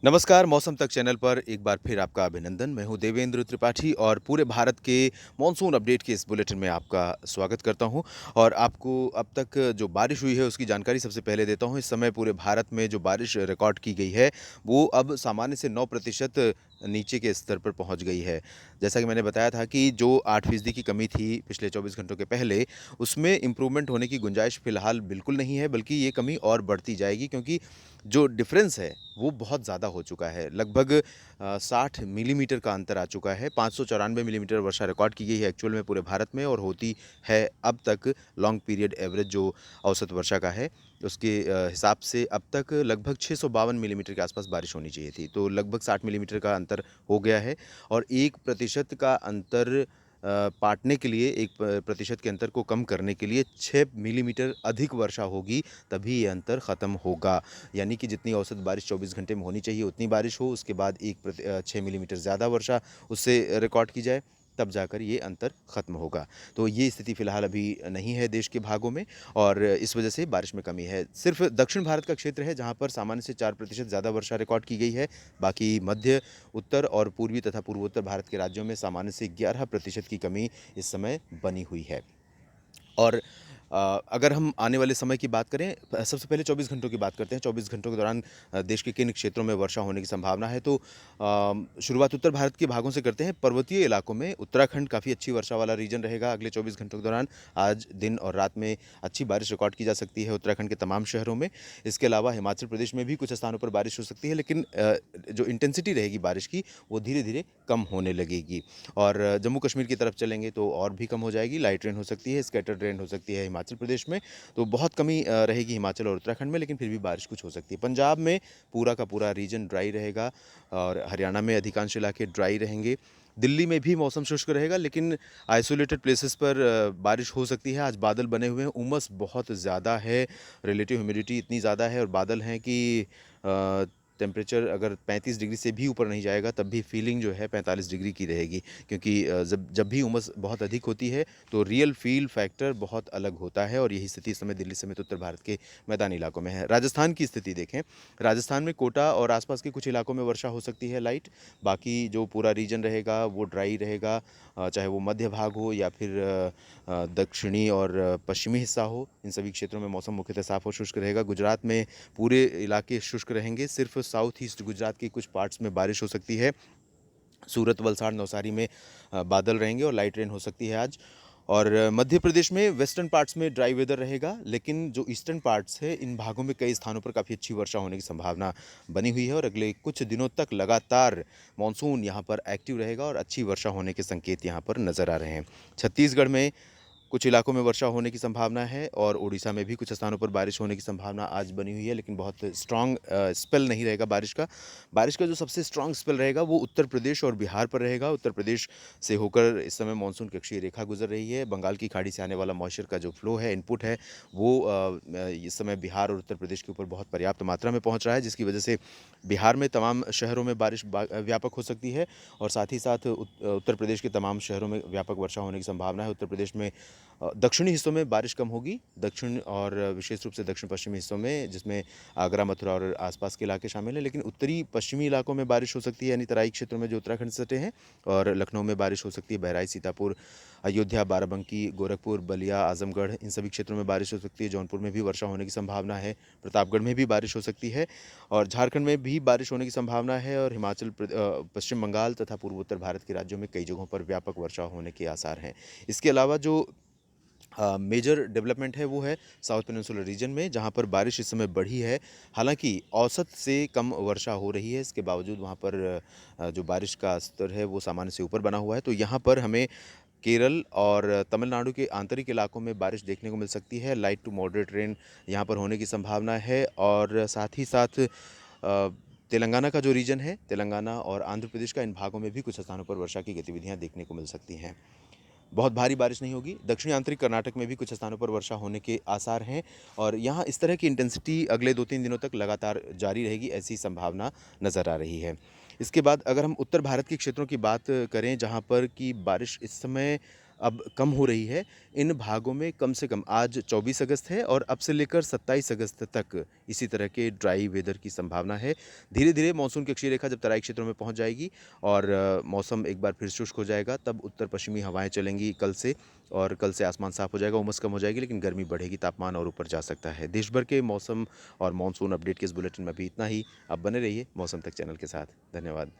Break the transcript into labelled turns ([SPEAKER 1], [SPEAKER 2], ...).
[SPEAKER 1] नमस्कार, मौसम तक चैनल पर एक बार फिर आपका अभिनंदन। मैं हूं देवेंद्र त्रिपाठी और पूरे भारत के मॉनसून अपडेट के इस बुलेटिन में आपका स्वागत करता हूं। और आपको अब तक जो बारिश हुई है उसकी जानकारी सबसे पहले देता हूं। इस समय पूरे भारत में जो बारिश रिकॉर्ड की गई है वो अब सामान्य से 9% नीचे के स्तर पर पहुंच गई है। जैसा कि मैंने बताया था कि जो 8% की कमी थी पिछले 24 घंटों के पहले, उसमें इम्प्रूवमेंट होने की गुंजाइश फिलहाल बिल्कुल नहीं है, बल्कि ये कमी और बढ़ती जाएगी, क्योंकि जो डिफरेंस है वो बहुत ज़्यादा हो चुका है। लगभग 60 मिलीमीटर का अंतर आ चुका है। 594 मिलीमीटर वर्षा रिकॉर्ड की गई है एक्चुअल में पूरे भारत में, और होती है अब तक लॉन्ग पीरियड एवरेज जो औसत वर्षा का है उसके हिसाब से अब तक लगभग 652 मिलीमीटर के आसपास बारिश होनी चाहिए थी। तो लगभग 60 मिलीमीटर का अंतर हो गया है, और 1% का अंतर पाटने के लिए, 1% के अंतर को कम करने के लिए 6 मिलीमीटर अधिक वर्षा होगी, तभी ये अंतर ख़त्म होगा। यानी कि जितनी औसत बारिश 24 घंटे में होनी चाहिए उतनी बारिश हो, उसके बाद 6 मिलीमीटर ज़्यादा वर्षा उससे रिकॉर्ड की जाए, तब जाकर ये अंतर ख़त्म होगा। तो ये स्थिति फ़िलहाल अभी नहीं है देश के भागों में, और इस वजह से बारिश में कमी है। सिर्फ दक्षिण भारत का क्षेत्र है जहाँ पर सामान्य से 4% ज़्यादा वर्षा रिकॉर्ड की गई है। बाकी मध्य, उत्तर और पूर्वी तथा पूर्वोत्तर भारत के राज्यों में सामान्य से 11% की कमी इस समय बनी हुई है। और अगर हम आने वाले समय की बात करें, सबसे पहले 24 घंटों की बात करते हैं। 24 घंटों के दौरान देश के किन क्षेत्रों में वर्षा होने की संभावना है, तो शुरुआत उत्तर भारत के भागों से करते हैं। पर्वतीय इलाकों में उत्तराखंड काफ़ी अच्छी वर्षा वाला रीजन रहेगा अगले 24 घंटों के दौरान। आज दिन और रात में अच्छी बारिश रिकॉर्ड की जा सकती है उत्तराखंड के तमाम शहरों में। इसके अलावा हिमाचल प्रदेश में भी कुछ स्थानों पर बारिश हो सकती है, लेकिन जो इंटेंसिटी रहेगी बारिश की वो धीरे धीरे कम होने लगेगी। और जम्मू कश्मीर की तरफ चलेंगे तो और भी कम हो जाएगी। लाइट रेन हो सकती है, स्कैटर्ड रेन हो सकती है हिमाचल प्रदेश में। तो बहुत कमी रहेगी हिमाचल और उत्तराखंड में, लेकिन फिर भी बारिश कुछ हो सकती है। पंजाब में पूरा का पूरा रीजन ड्राई रहेगा, और हरियाणा में अधिकांश इलाके ड्राई रहेंगे। दिल्ली में भी मौसम शुष्क रहेगा, लेकिन आइसोलेटेड प्लेसेस पर बारिश हो सकती है। आज बादल बने हुए हैं, उमस बहुत ज़्यादा है, रिलेटिव ह्यूमिडिटी इतनी ज़्यादा है और बादल हैं कि टेम्परेचर अगर 35 डिग्री से भी ऊपर नहीं जाएगा तब भी फीलिंग जो है 45 डिग्री की रहेगी, क्योंकि जब जब भी उमस बहुत अधिक होती है तो रियल फील फैक्टर बहुत अलग होता है, और यही स्थिति इस समय दिल्ली समेत उत्तर भारत के मैदानी इलाकों में है। राजस्थान की स्थिति देखें, राजस्थान में कोटा और आसपास के कुछ इलाकों में वर्षा हो सकती है लाइट। बाकी जो पूरा रीजन रहेगा वो ड्राई रहेगा, चाहे वो मध्य भाग हो या फिर दक्षिणी और पश्चिमी हिस्सा हो। इन सभी क्षेत्रों में मौसम मुख्यतः साफ और शुष्क रहेगा। गुजरात में पूरे इलाके शुष्क रहेंगे, सिर्फ साउथ ईस्ट गुजरात के कुछ पार्ट्स में बारिश हो सकती है। सूरत, वलसाड़, नवसारी में बादल रहेंगे और लाइट रेन हो सकती है आज। और मध्य प्रदेश में वेस्टर्न पार्ट्स में ड्राई वेदर रहेगा, लेकिन जो ईस्टर्न पार्ट्स है इन भागों में कई स्थानों पर काफ़ी अच्छी वर्षा होने की संभावना बनी हुई है, और अगले कुछ दिनों तक लगातार मानसून यहाँ पर एक्टिव रहेगा और अच्छी वर्षा होने के संकेत यहाँ पर नज़र आ रहे हैं। छत्तीसगढ़ में कुछ इलाकों में वर्षा होने की संभावना है, और उड़ीसा में भी कुछ स्थानों पर बारिश होने की संभावना आज बनी हुई है, लेकिन बहुत स्ट्रॉन्ग स्पेल नहीं रहेगा बारिश का। बारिश का जो सबसे स्ट्रॉन्ग स्पेल रहेगा वो उत्तर प्रदेश और बिहार पर रहेगा। उत्तर प्रदेश से होकर इस समय मानसून की अक्षीय रेखा गुजर रही है। बंगाल की खाड़ी से आने वाला मॉइस्चर का जो फ्लो है, इनपुट है, वो इस समय बिहार और उत्तर प्रदेश के ऊपर बहुत पर्याप्त मात्रा में पहुँच रहा है, जिसकी वजह से बिहार में तमाम शहरों में बारिश व्यापक हो सकती है, और साथ ही साथ उत्तर प्रदेश के तमाम शहरों में व्यापक वर्षा होने की संभावना है। उत्तर प्रदेश में दक्षिणी हिस्सों में बारिश कम होगी, दक्षिण और विशेष रूप से दक्षिण पश्चिमी हिस्सों में, जिसमें आगरा, मथुरा और आसपास के इलाके शामिल हैं। लेकिन उत्तरी पश्चिमी इलाकों में बारिश हो सकती है, यानी तराई क्षेत्रों में जो उत्तराखंड से सटे हैं, और लखनऊ में बारिश हो सकती है। बहराइच, सीतापुर, अयोध्या, बाराबंकी, गोरखपुर, बलिया, आजमगढ़, इन सभी क्षेत्रों में बारिश हो सकती है। जौनपुर में भी वर्षा होने की संभावना है। प्रतापगढ़ में भी बारिश हो सकती है, और झारखंड में भी बारिश होने की संभावना है। और पश्चिम बंगाल तथा पूर्वोत्तर भारत के राज्यों में कई जगहों पर व्यापक वर्षा होने के आसार हैं। इसके अलावा जो मेजर डेवलपमेंट है वो है साउथ पेनिनसुलर रीजन में, जहाँ पर बारिश इस समय बढ़ी है। हालांकि औसत से कम वर्षा हो रही है, इसके बावजूद वहाँ पर जो बारिश का स्तर है वो सामान्य से ऊपर बना हुआ है। तो यहाँ पर हमें केरल और तमिलनाडु के आंतरिक इलाकों में बारिश देखने को मिल सकती है। लाइट टू मॉडरेट रेन यहाँ पर होने की संभावना है, और साथ ही साथ तेलंगाना का जो रीजन है, तेलंगाना और आंध्र प्रदेश का, इन भागों में भी कुछ स्थानों पर वर्षा की गतिविधियाँ देखने को मिल सकती हैं। बहुत भारी बारिश नहीं होगी। दक्षिणी आंतरिक कर्नाटक में भी कुछ स्थानों पर वर्षा होने के आसार हैं, और यहाँ इस तरह की इंटेंसिटी अगले 2-3 दिनों तक लगातार जारी रहेगी, ऐसी संभावना नज़र आ रही है। इसके बाद अगर हम उत्तर भारत के क्षेत्रों की बात करें, जहाँ पर कि बारिश इस समय अब कम हो रही है। इन भागों में कम से कम आज 24 अगस्त है और अब से लेकर 27 अगस्त तक इसी तरह के ड्राई वेदर की संभावना है। धीरे-धीरे मानसून की अक्षीय रेखा जब तराई क्षेत्रों में पहुँच जाएगी और मौसम एक बार फिर शुष्क हो जाएगा, तब उत्तर-पश्चिमी हवाएँ चलेंगी कल से और कल से आसमान साफ हो जाएगा, उमस कम हो जाएगी, लेकिन गर्मी बढ़ेगी, तापमान और ऊपर जा सकता है। देश भर के मौसम और मानसून अपडेट के इस बुलेटिन में अभी इतना ही। आप बने रहिए मौसम तक चैनल के साथ। धन्यवाद।